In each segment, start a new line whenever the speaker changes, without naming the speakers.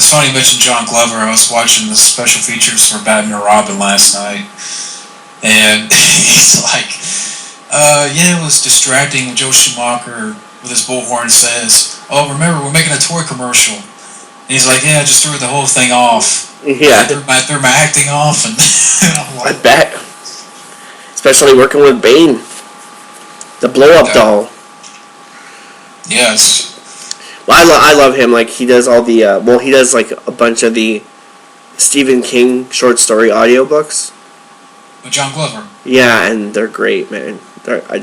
It's funny you mentioned John Glover. I was watching the special features for Batman and Robin last night, and he's like, yeah, it was distracting when Joe Schumacher with his bullhorn says, oh, remember, we're making a toy commercial. And he's like, yeah, I just threw the whole thing off.
Yeah.
I threw my acting off, and I'm like,
I bet. Especially working with Bane. The blow-up doll.
Yes.
Well, I love him. Like, he does all the, he does, like, a bunch of the Stephen King short story audiobooks.
With John Glover.
Yeah, and they're great, man. I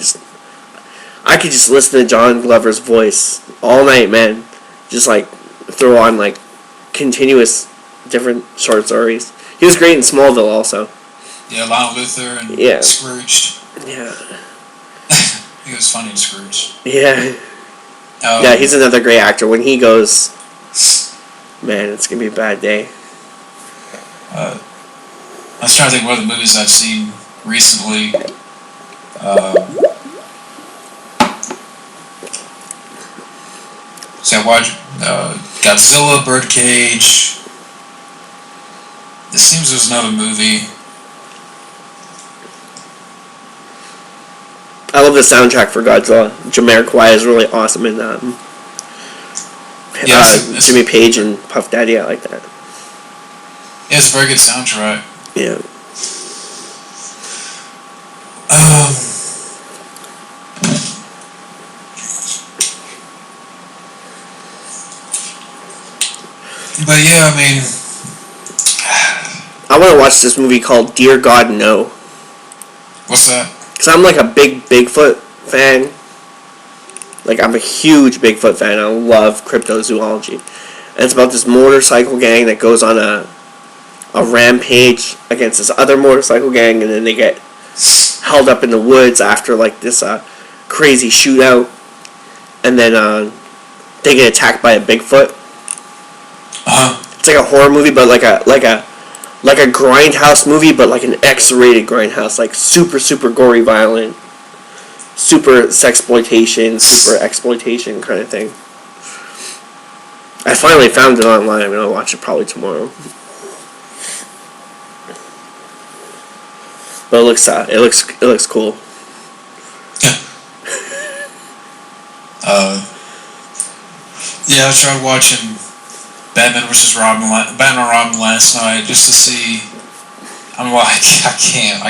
could just listen to John Glover's voice all night, man. Just, like, throw on, like, continuous different short stories. He was great in Smallville, also.
Yeah, Lionel Luthor and Scrooged.
Yeah.
He was funny in Scrooge.
Yeah. Yeah, he's another great actor. When he goes, man, it's going to be a bad day.
I was trying to think of other movies I've seen recently. So I watched Godzilla, Birdcage. It seems there's another movie.
I love the soundtrack for Godzilla. Jamiroquai is really awesome in that. Jimmy Page and Puff Daddy, I like that.
Yeah, it's a very good soundtrack.
Yeah.
But yeah, I mean,
I want to watch this movie called Dear God No.
What's that?
Because I'm like a big Bigfoot fan. Like, I'm a huge Bigfoot fan. I love cryptozoology. And it's about this motorcycle gang that goes on a rampage against this other motorcycle gang, and then they get held up in the woods after, like, this crazy shootout. And then they get attacked by a Bigfoot. It's like a horror movie, but like a grindhouse movie, but like an X-rated grindhouse, like super gory, violent, super sexploitation, super exploitation kind of thing. I finally found it online. I'm gonna watch it probably tomorrow. But it looks cool.
Yeah, I tried watching Batman and Robin last night just to see. I'm like, I can't.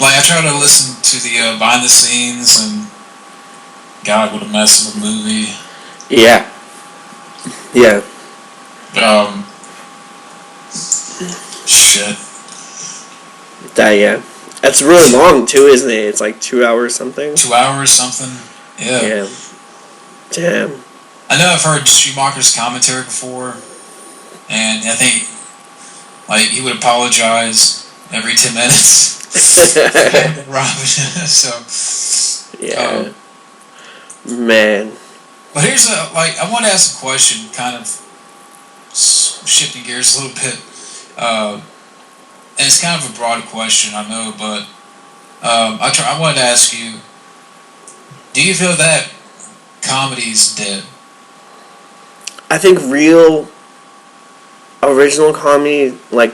Like, I tried to listen to the behind the scenes, and God, what a mess of a movie.
Yeah. Yeah.
Shit.
Yeah. That's really long too, isn't it? It's like 2 hours something.
2 hours something. Yeah.
Yeah. Damn.
I know I've heard Schumacher's commentary before, and I think, like, he would apologize every 10 minutes. Robin. So.
Yeah. Man.
But here's I want to ask a question, kind of shifting gears a little bit. And it's kind of a broad question, I know, but I wanted to ask you, do you feel that comedy's dead?
I think real original comedy, like,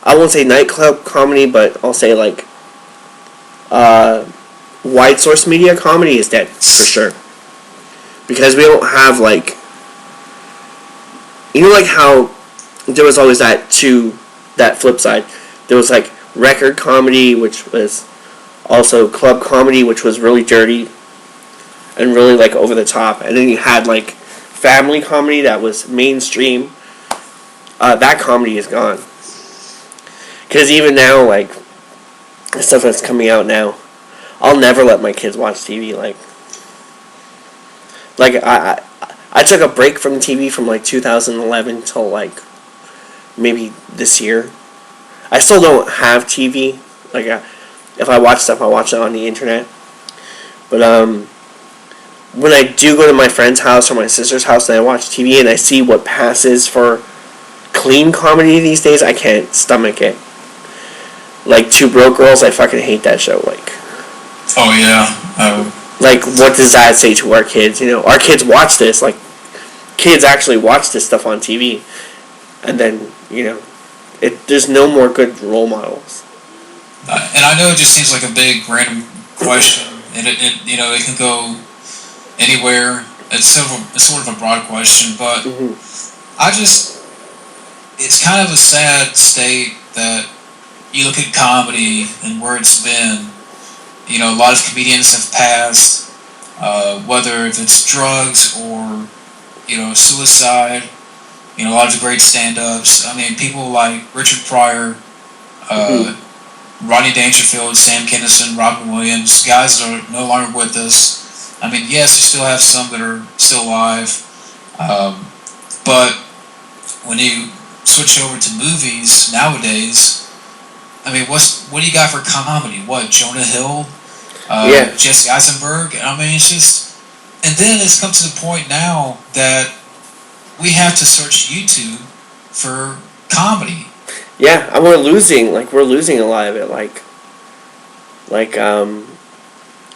I won't say nightclub comedy, but I'll say, like, wide source media comedy is dead, for sure. Because we don't have, like, you know, like how there was always that flip side. There was, like, record comedy, which was also club comedy, which was really dirty and really, like, over the top. And then you had, like, family comedy that was mainstream. That comedy is gone. Because even now, like, the stuff that's coming out now, I'll never let my kids watch TV. Like I took a break from TV from, like, 2011 till, like, maybe this year. I still don't have TV. Like, if I watch stuff, I watch it on the internet. But, when I do go to my friend's house or my sister's house and I watch TV and I see what passes for clean comedy these days, I can't stomach it. Like, Two Broke Girls, I fucking hate that show. Like,
oh yeah.
Like, what does that say to our kids? You know, our kids watch this. Like, kids actually watch this stuff on TV, and then there's no more good role models.
And I know it just seems like a big random question, and it can go anywhere. It's sort of a broad question, but it's kind of a sad state that you look at comedy and where it's been. A lot of comedians have passed, whether it's drugs or suicide. A lot of the great stand-ups. I mean, people like Richard Pryor, Rodney Dangerfield, Sam Kinison, Robin Williams, guys that are no longer with us. I mean, yes, you still have some that are still alive, but when you switch over to movies nowadays, I mean, what do you got for comedy? What, Jonah Hill, Jesse Eisenberg? I mean, it's just, and then it's come to the point now that we have to search YouTube for comedy.
Yeah, and we're losing a lot of it.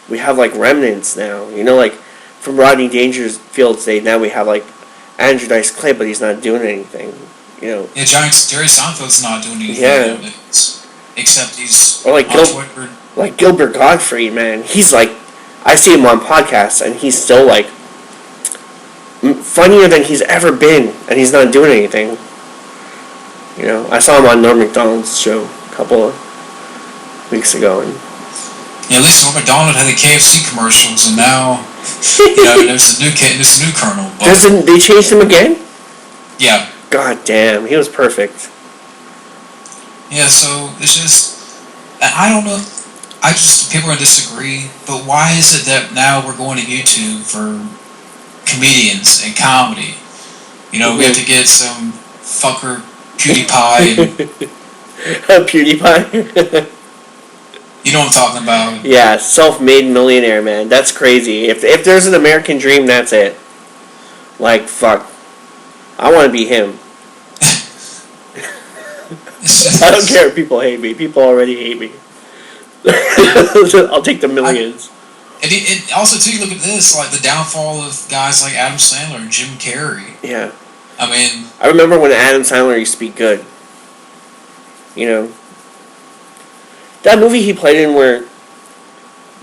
We have remnants now. From Rodney Dangerfield's day, now we have Andrew Dice Clay, but he's not doing anything.
Yeah, Jerry Seinfeld's not doing anything.
Yeah.
Except he's
or Gilbert Gottfried, man. He's I see him on podcasts, and he's still funnier than he's ever been, and he's not doing anything. I saw him on Norm Macdonald's show a couple of weeks ago, and
at least Norm Macdonald had the KFC commercials, and now there's a new Colonel.
But they changed him again?
Yeah.
God damn, he was perfect.
Yeah, so it's just, I don't know. People are going to disagree, but why is it that now we're going to YouTube for comedians and comedy? We have to get some fucker PewDiePie.
PewDiePie?
You know what I'm talking about?
Yeah, self-made millionaire, man. That's crazy. If there's an American dream, that's it. Fuck. I want to be him. I don't care if people hate me. People already hate me. I'll take the millions.
And also, too, you look at this, the downfall of guys like Adam Sandler and Jim Carrey.
Yeah.
I mean,
I remember when Adam Sandler used to be good. That movie he played in where,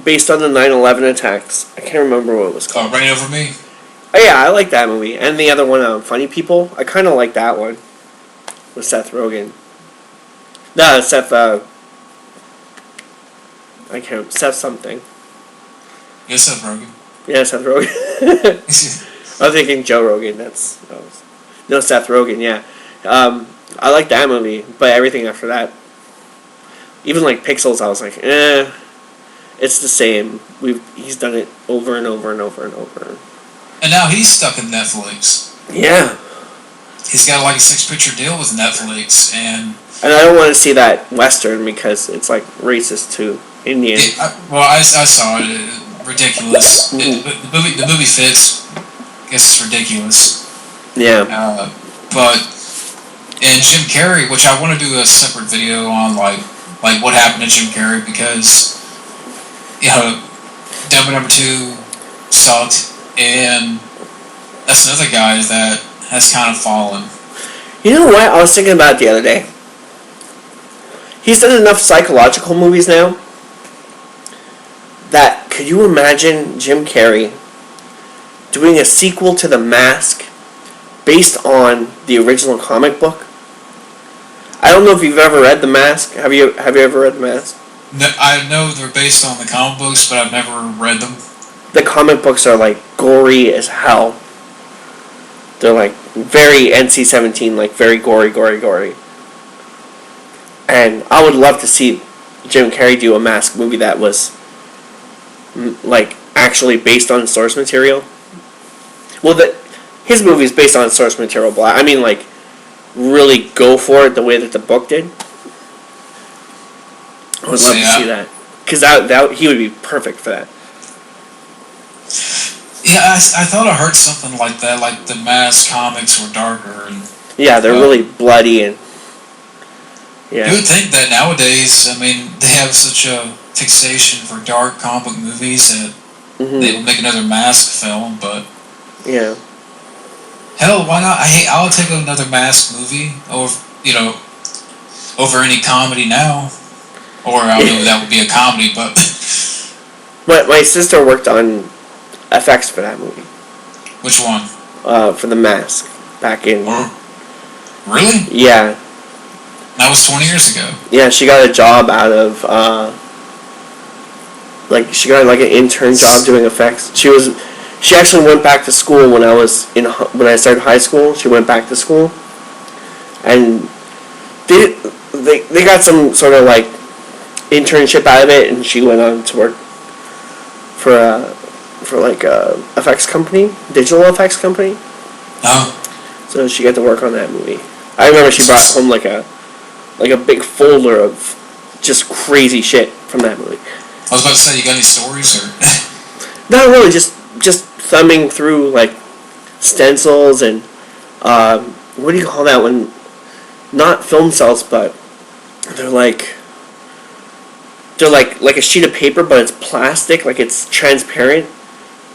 based on the 9/11 attacks, I can't remember what it was called.
Reign Over Me?
Oh yeah, I like that movie. And the other one, Funny People, I kind of like that one. With Seth Rogen. No, Seth something.
Yeah, Seth Rogen.
Yeah, Seth Rogen. I was thinking Joe Rogan. No, Seth Rogen. Yeah, I like that movie, but everything after that, even Pixels, I was like, it's the same. He's done it over and over and over and over.
And now he's stuck in Netflix.
Yeah.
He's got a 6-picture deal with Netflix, and
I don't want to see that Western because it's racist to Indians.
I saw it. Ridiculous. The movie fits. I guess it's ridiculous.
Yeah.
And Jim Carrey, which I want to do a separate video on, what happened to Jim Carrey, because Dumbo Number 2 sucked, and that's another guy that has kind of fallen.
You know what? I was thinking about it the other day. He's done enough psychological movies now that, could you imagine Jim Carrey doing a sequel to The Mask based on the original comic book? I don't know if you've ever read The Mask. Have you ever read The Mask?
No, I know they're based on the comic books, but I've never read them.
The comic books are gory as hell. They're very NC-17, very gory. And I would love to see Jim Carrey do a Mask movie that was actually based on source material. Well, his movie is based on source material, but I mean really go for it the way that the book did. I would love to see that, because that he would be perfect for that.
Yeah, I thought I heard something like that. The Mask comics were darker, and
yeah, they're really bloody, and yeah.
You would think that nowadays, I mean, they have such a fixation for dark comic book movies that they would make another Mask film, but
yeah.
Hell, why not? I'll take another Mask movie over, over any comedy now. Or I don't know if that would be a comedy, but
My sister worked on effects for that movie.
which one?
For The Mask back in.
Really?
Yeah.
That was 20 years ago.
Yeah, she got a job out of she got like an intern job doing effects. She actually went back to school when when I started high school. She went back to school, and they got some sort of like internship out of it, and she went on to work for like a effects company, digital effects company.
Oh.
So she got to work on that movie. I remember she brought home like a big folder of just crazy shit from that movie.
I was about to say, you got any stories or?
Not really, just thumbing through like stencils and what do you call that when? Not film cells, but they're like a sheet of paper, but it's plastic, like it's transparent,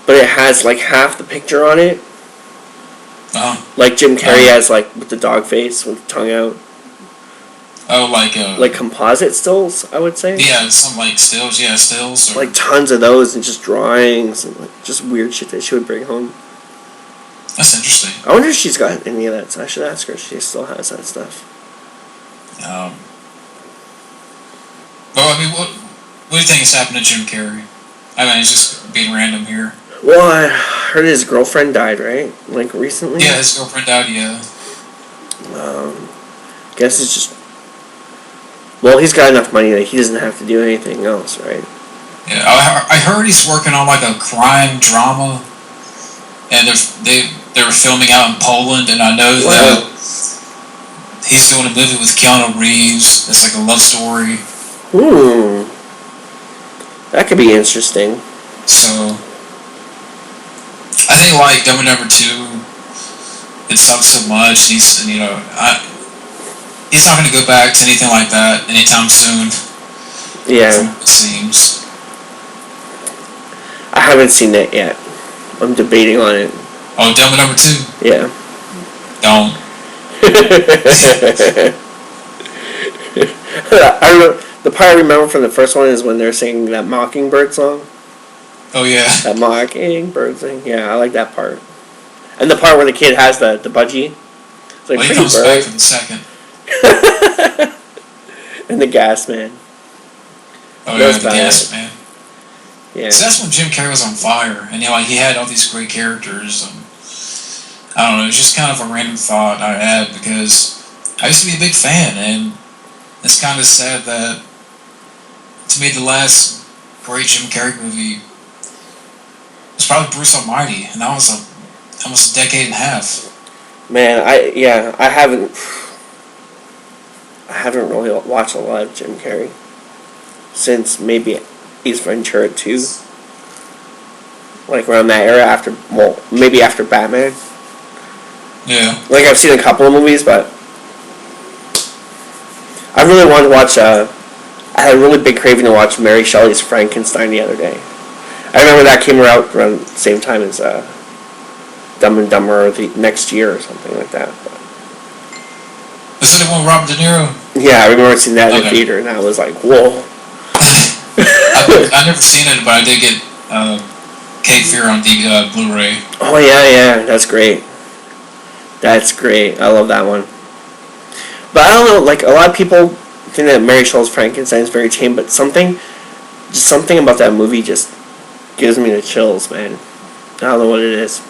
but it has like half the picture on it. Like Jim Carrey has like with the dog face with the tongue out.
Oh,
like composite stills, I would say.
Yeah, some like stills. Yeah, stills.
Like tons of those and just drawings and like just weird shit that she would bring home.
That's interesting.
I wonder if she's got any of that. So I should ask her if she still has that stuff.
Well, I mean, what do you think has happened to Jim Carrey? I mean, it's just being random here.
Well, I heard his girlfriend died, right? Like recently.
Yeah, his girlfriend died. Yeah.
Guess it's just. Well, he's got enough money that he doesn't have to do anything else, right?
Yeah, I heard he's working on like a crime drama, and they were filming out in Poland, and I know that he's doing a movie with Keanu Reeves. It's like a love story.
That could be interesting.
So, I think like Dumb and Number 2, it sucks so much. He's not going to go back to anything like that anytime soon.
Yeah.
It seems.
I haven't seen that yet. I'm debating on it.
Oh, Dumb and Number 2?
Yeah.
Don't.
The part I remember from the first one is when they're singing that Mockingbird song.
Oh, yeah.
That Mockingbird thing. Yeah, I like that part. And the part where the kid has the budgie. It's like,
well, he comes back for the second.
And the Gas Man.
Oh, yeah, the Gas Man.
Yeah.
So that's when Jim Carrey was on fire, and he had all these great characters. And I don't know, it's just kind of a random thought I had because I used to be a big fan, and it's kind of sad that to me the last great Jim Carrey movie was probably Bruce Almighty, and that was almost a decade and a half.
Man, I haven't really watched a lot of Jim Carrey since maybe Ace Ventura 2. Like around that era maybe after Batman.
Yeah.
Like I've seen a couple of movies, but I really wanted to watch I had a really big craving to watch Mary Shelley's Frankenstein the other day. I remember that came out around the same time as Dumb and Dumber the next year or something like that.
Was it the one with Robert De Niro?
Yeah, I remember seeing that in the theater, and I was like, whoa.
I've never seen it, but I did get Cape Fear on Blu-ray.
Oh, yeah, that's great. That's great. I love that one. But I don't know, like, a lot of people think that Mary Shelley's Frankenstein is very tame, but something about that movie just gives me the chills, man. I don't know what it is.